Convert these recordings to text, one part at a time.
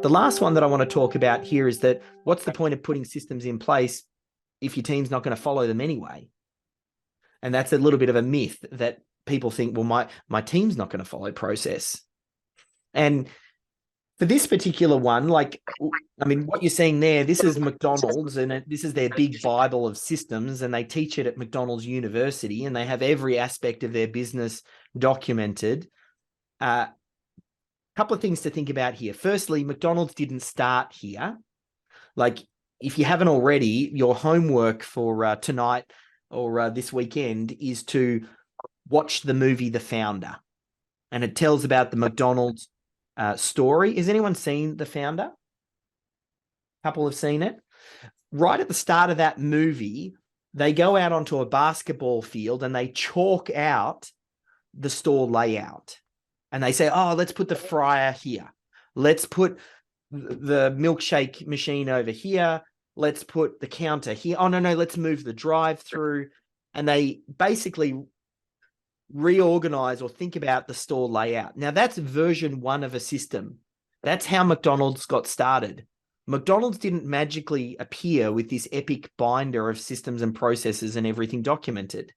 The last one that I want to talk about here is that what's the point of putting systems in place if your team's not going to follow them anyway? And that's a little bit of a myth that people think, well, my team's not going to follow process. And for this particular one, like, I mean, what you're seeing there, this is McDonald's, and this is their big Bible of systems, and they teach it at McDonald's University, and they have every aspect of their business documented. Couple of things to think about here. Firstly, McDonald's didn't start here. Like, if you haven't already, your homework for tonight or this weekend is to watch the movie The Founder. And it tells about the McDonald's story. Has anyone seen The Founder? A couple have seen it. Right at the start of that movie, they go out onto a basketball field and they chalk out the store layout. And they say, oh, let's put the fryer here. Let's put the milkshake machine over here. Let's put the counter here. Oh, no, let's move the drive-through. And they basically reorganize or think about the store layout. Now, that's version 1 of a system. That's how McDonald's got started. McDonald's didn't magically appear with this epic binder of systems and processes and everything documented.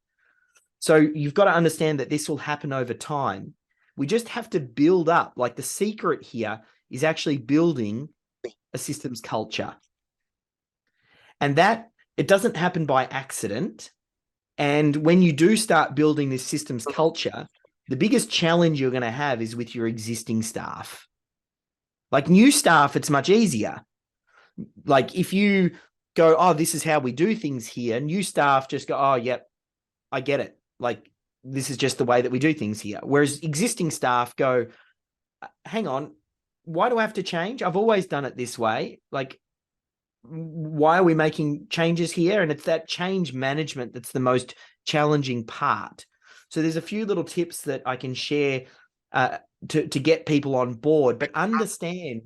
So you've got to understand that this will happen over time. We just have to build up. Like, the secret here is actually building a systems culture. And that, it doesn't happen by accident. And when you do start building this systems culture, the biggest challenge you're going to have is with your existing staff. Like, new staff, it's much easier. Like, if you go, oh, this is how we do things here, new staff just go, oh, yep, I get it. Like, this is just the way that we do things here. Whereas existing staff go, hang on, why do I have to change? I've always done it this way. Like, why are we making changes here? And it's that change management that's the most challenging part. So there's a few little tips that I can share to get people on board, but understand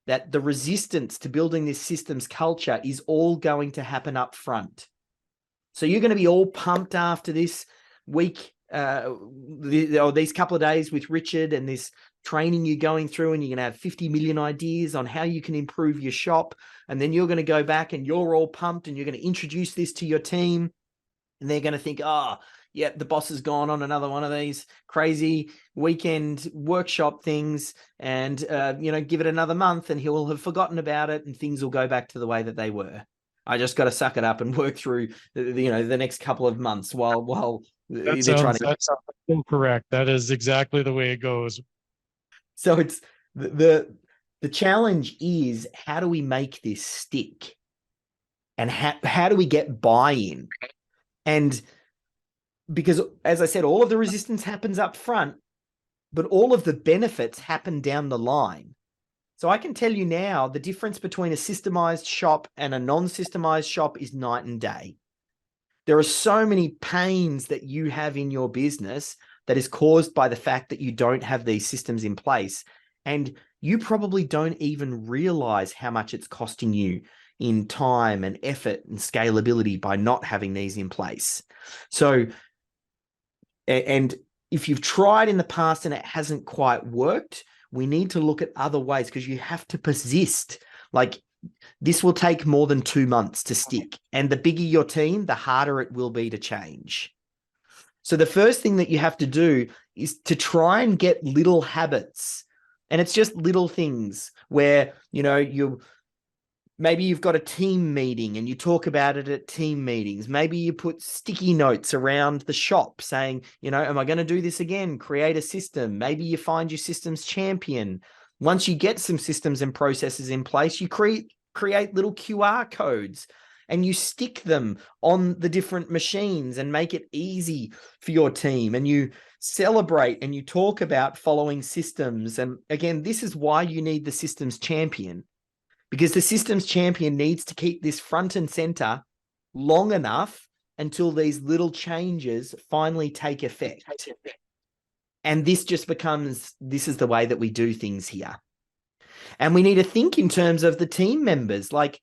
that the resistance to building this systems culture is all going to happen up front. So you're going to be all pumped after this week, these couple of days with Richard and this training you're going through, and you're going to have 50 million ideas on how you can improve your shop. And then you're going to go back and you're all pumped and you're going to introduce this to your team. And they're going to think, oh, yeah, the boss has gone on another one of these crazy weekend workshop things, and, give it another month and he'll have forgotten about it and things will go back to the way that they were. I just got to suck it up and work through, the next couple of months while that sounds incorrect. That is exactly the way it goes. So it's the challenge is, how do we make this stick? And how do we get buy-in? And because, as I said, all of the resistance happens up front, but all of the benefits happen down the line. So I can tell you now, the difference between a systemized shop and a non-systemized shop is night and day. There are so many pains that you have in your business that is caused by the fact that you don't have these systems in place. And you probably don't even realize how much it's costing you in time and effort and scalability by not having these in place. So, and if you've tried in the past and it hasn't quite worked, we need to look at other ways, because you have to persist. Like, this will take more than 2 months to stick. And the bigger your team, the harder it will be to change. So the first thing that you have to do is to try and get little habits. And it's just little things where, maybe you've got a team meeting and you talk about it at team meetings. Maybe you put sticky notes around the shop saying, am I going to do this again? Create a system. Maybe you find your systems champion. Once you get some systems and processes in place, you create little QR codes and you stick them on the different machines and make it easy for your team. And you celebrate and you talk about following systems. And again, this is why you need the systems champion, because the systems champion needs to keep this front and center long enough until these little changes finally take effect. And this just becomes, this is the way that we do things here. And we need to think in terms of the team members. Like,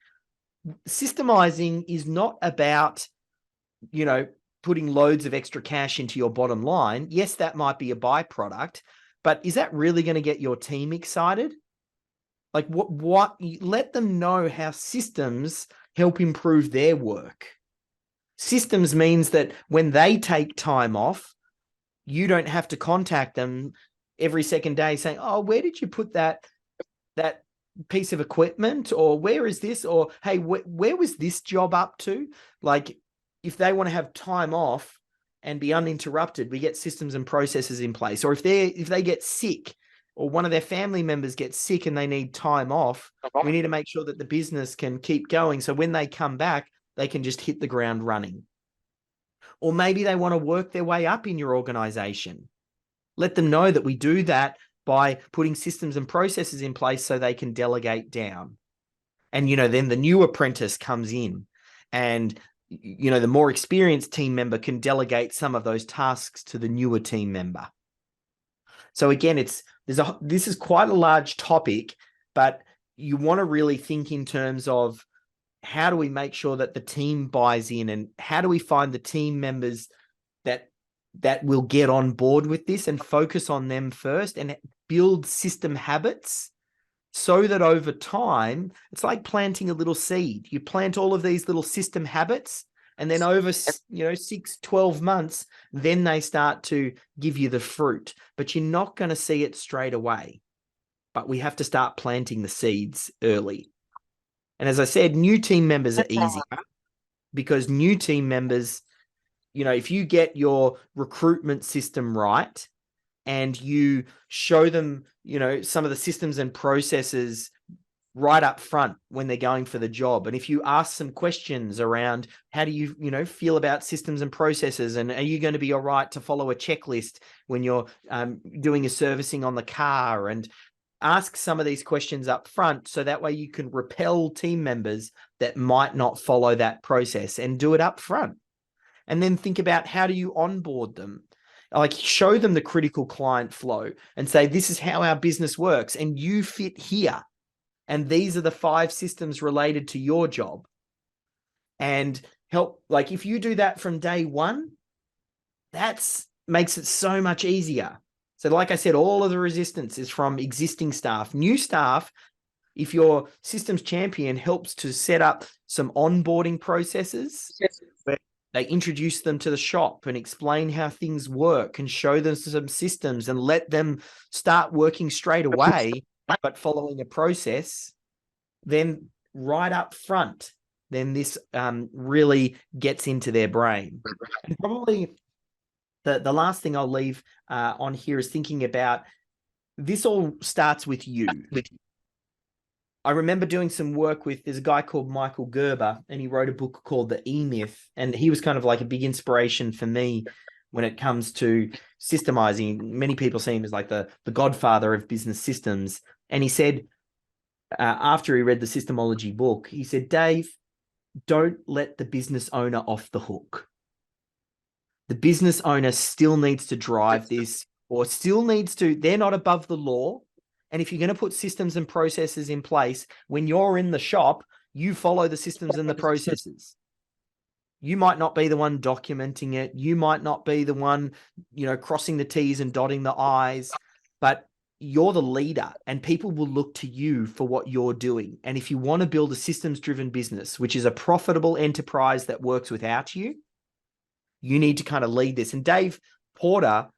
systemizing is not about, putting loads of extra cash into your bottom line. Yes, that might be a byproduct, But is that really going to get your team excited? Like what let them know how systems help improve their work. Systems means that when they take time off, you don't have to contact them every second day saying, oh, where did you put that piece of equipment, or where is this, or hey, where was this job up to? Like, if they want to have time off and be uninterrupted, we get systems and processes in place. Or if they get sick, or one of their family members gets sick and they need time off, we need to make sure that the business can keep going. So when they come back, they can just hit the ground running. Or maybe they want to work their way up in your organization. Let them know that we do that by putting systems and processes in place so they can delegate down. And, then the new apprentice comes in, and, the more experienced team member can delegate some of those tasks to the newer team member. So again, this is quite a large topic, but you want to really think in terms of how do we make sure that the team buys in, and how do we find the team members that will get on board with this and focus on them first and build system habits so that over time, it's like planting a little seed. You plant all of these little system habits, and then over 6, 12 months, then they start to give you the fruit, but you're not going to see it straight away. But we have to start planting the seeds early. And as I said, new team members are easier, because new team members, if you get your recruitment system right and you show them, some of the systems and processes right up front when they're going for the job. And if you ask some questions around how do you, feel about systems and processes, and are you going to be all right to follow a checklist when you're doing a servicing on the car, and ask some of these questions up front, so that way you can repel team members that might not follow that process, and do it up front. And then think about, how do you onboard them? Like, show them the critical client flow and say, this is how our business works, and you fit here. And these are the 5 systems related to your job. And help, like, if you do that from day one, that's makes it so much easier. So like I said, all of the resistance is from existing staff. New staff, if your systems champion helps to set up some onboarding processes, where they introduce them to the shop and explain how things work and show them some systems and let them start working straight away, but following a process, then right up front, then this really gets into their brain. And probably the last thing I'll leave on here is thinking about, this all starts with you. I remember doing some work there's a guy called Michael Gerber, and he wrote a book called The E-Myth. And he was kind of like a big inspiration for me when it comes to systemizing. Many people see him as like the godfather of business systems. And he said, after he read the Systemology book, he said, Dave, don't let the business owner off the hook. The business owner still needs to drive this, or still needs to, they're not above the law. And if you're going to put systems and processes in place, when you're in the shop, you follow the systems and the processes. You might not be the one documenting it. You might not be the one, crossing the T's and dotting the I's, but you're the leader, and people will look to you for what you're doing. And if you want to build a systems-driven business, which is a profitable enterprise that works without you, you need to kind of lead this. And Dave Porter,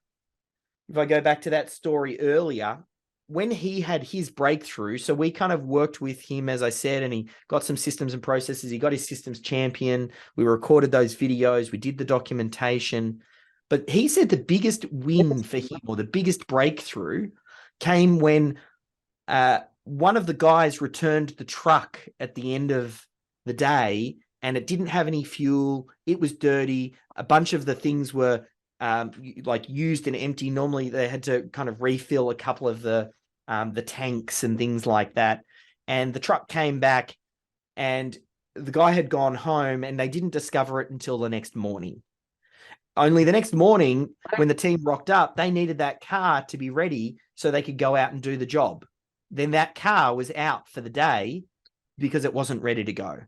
if I go back to that story earlier, when he had his breakthrough, so we kind of worked with him, as I said, and he got some systems and processes. He got his systems champion. We recorded those videos. We did the documentation. But he said the biggest win for him, or the biggest breakthrough, came when one of the guys returned the truck at the end of the day, and it didn't have any fuel. It was dirty. A bunch of the things were like used and empty. Normally they had to kind of refill a couple of the tanks and things like that. And the truck came back, and the guy had gone home, and they didn't discover it until the next morning. Only the next morning, when the team rocked up, they needed that car to be ready so they could go out and do the job. Then that car was out for the day because it wasn't ready to go.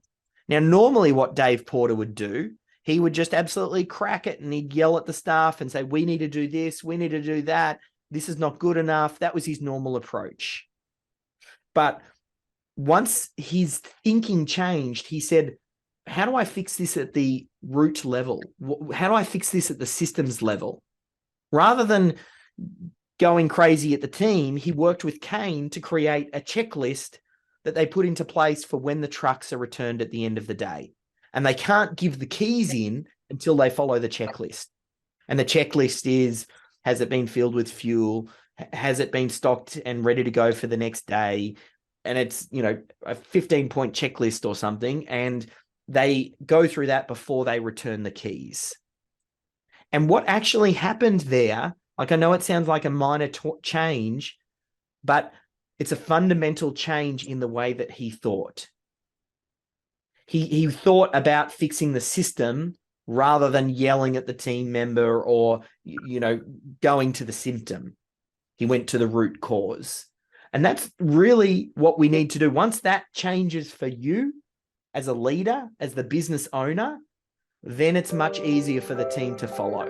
Now, normally what Dave Porter would do, he would just absolutely crack it, and he'd yell at the staff and say, we need to do this, we need to do that. This is not good enough. That was his normal approach. But once his thinking changed, he said, how do I fix this at the root level? How do I fix this at the systems level? Rather than going crazy at the team, he worked with Kane to create a checklist that they put into place for when the trucks are returned at the end of the day. And they can't give the keys in until they follow the checklist. And the checklist is, has it been filled with fuel? Has it been stocked and ready to go for the next day? And it's, you know, a 15-point checklist or something. And they go through that before they return the keys. And what actually happened there, like I know it sounds like a minor change, but it's a fundamental change in the way that he thought. He thought about fixing the system rather than yelling at the team member or, you know, going to the symptom. He went to the root cause. And that's really what we need to do. Once that changes for you as a leader, as the business owner, then it's much easier for the team to follow.